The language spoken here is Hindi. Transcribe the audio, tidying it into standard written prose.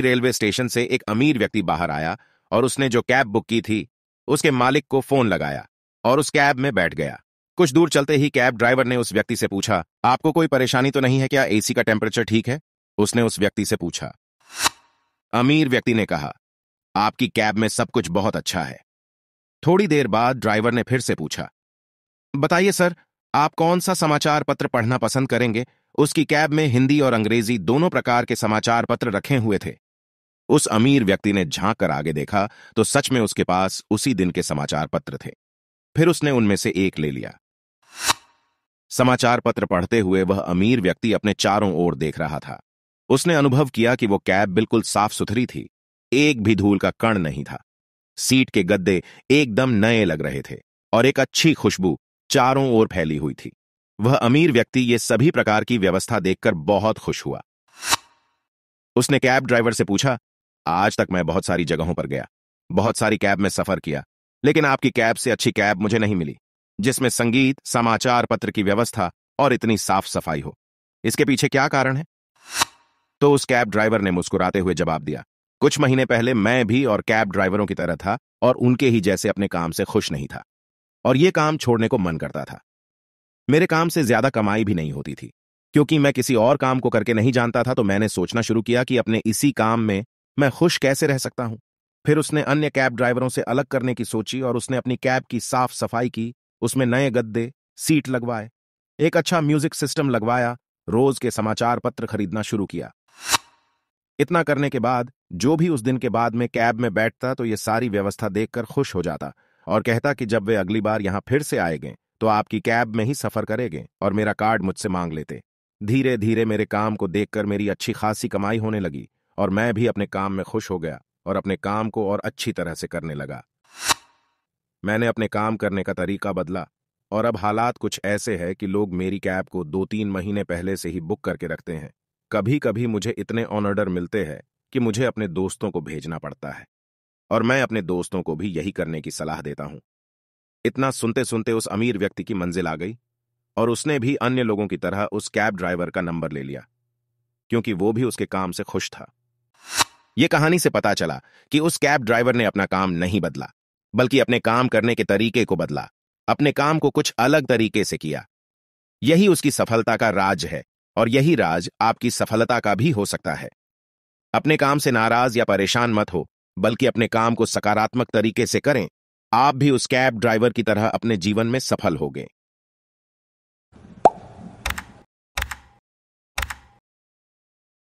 रेलवे स्टेशन से एक अमीर व्यक्ति बाहर आया और उसने जो कैब बुक की थी उसके मालिक को फोन लगाया और उस कैब में बैठ गया। कुछ दूर चलते ही कैब ड्राइवर ने उस व्यक्ति से पूछा, आपको कोई परेशानी तो नहीं है क्या? एसी का टेम्परेचर ठीक है? उसने उस व्यक्ति से पूछा। अमीर व्यक्ति ने कहा, आपकी कैब में सब कुछ बहुत अच्छा है। थोड़ी देर बाद ड्राइवर ने फिर से पूछा, बताइए सर, आप कौन सा समाचार पत्र पढ़ना पसंद करेंगे? उसकी कैब में हिंदी और अंग्रेजी दोनों प्रकार के समाचार पत्र रखे हुए थे। उस अमीर व्यक्ति ने झांक कर आगे देखा तो सच में उसके पास उसी दिन के समाचार पत्र थे। फिर उसने उनमें से एक ले लिया। समाचार पत्र पढ़ते हुए वह अमीर व्यक्ति अपने चारों ओर देख रहा था। उसने अनुभव किया कि वो कैब बिल्कुल साफ सुथरी थी, एक भी धूल का कण नहीं था। सीट के गद्दे एकदम नए लग रहे थे और एक अच्छी खुशबू चारों ओर फैली हुई थी। वह अमीर व्यक्ति ये सभी प्रकार की व्यवस्था देखकर बहुत खुश हुआ। उसने कैब ड्राइवर से पूछा, आज तक मैं बहुत सारी जगहों पर गया, बहुत सारी कैब में सफर किया, लेकिन आपकी कैब से अच्छी कैब मुझे नहीं मिली, जिसमें संगीत, समाचार पत्र की व्यवस्था और इतनी साफ सफाई हो। इसके पीछे क्या कारण है? तो उस कैब ड्राइवर ने मुस्कुराते हुए जवाब दिया, कुछ महीने पहले मैं भी और कैब ड्राइवरों की तरह था और उनके ही जैसे अपने काम से खुश नहीं था और ये काम छोड़ने को मन करता था। मेरे काम से ज्यादा कमाई भी नहीं होती थी। क्योंकि मैं किसी और काम को करके नहीं जानता था, तो मैंने सोचना शुरू किया कि अपने इसी काम में मैं खुश कैसे रह सकता हूं। फिर उसने अन्य कैब ड्राइवरों से अलग करने की सोची और उसने अपनी कैब की साफ सफाई की, उसमें नए गद्दे, सीट लगवाए, एक अच्छा म्यूजिक सिस्टम लगवाया, रोज के समाचार पत्र खरीदना शुरू किया। इतना करने के बाद जो भी उस दिन के बाद में कैब में बैठता तो ये सारी व्यवस्था देखकर खुश हो जाता और कहता कि जब वे अगली बार यहां फिर से आएंगे तो आपकी कैब में ही सफर करेंगे और मेरा कार्ड मुझसे मांग लेते। धीरे धीरे मेरे काम को देखकर मेरी अच्छी खासी कमाई होने लगी और मैं भी अपने काम में खुश हो गया और अपने काम को और अच्छी तरह से करने लगा। मैंने अपने काम करने का तरीका बदला और अब हालात कुछ ऐसे है कि लोग मेरी कैब को 2-3 महीने पहले से ही बुक करके रखते हैं। कभी कभी मुझे इतने ऑन ऑर्डर मिलते हैं कि मुझे अपने दोस्तों को भेजना पड़ता है और मैं अपने दोस्तों को भी यही करने की सलाह देता हूं। इतना सुनते सुनते उस अमीर व्यक्ति की मंजिल आ गई और उसने भी अन्य लोगों की तरह उस कैब ड्राइवर का नंबर ले लिया, क्योंकि वो भी उसके काम से खुश था। यह कहानी से पता चला कि उस कैब ड्राइवर ने अपना काम नहीं बदला, बल्कि अपने काम करने के तरीके को बदला, अपने काम को कुछ अलग तरीके से किया। यही उसकी सफलता का राज है और यही राज आपकी सफलता का भी हो सकता है। अपने काम से नाराज या परेशान मत हो, बल्कि अपने काम को सकारात्मक तरीके से करें। आप भी उस कैब ड्राइवर की तरह अपने जीवन में सफल होंगे।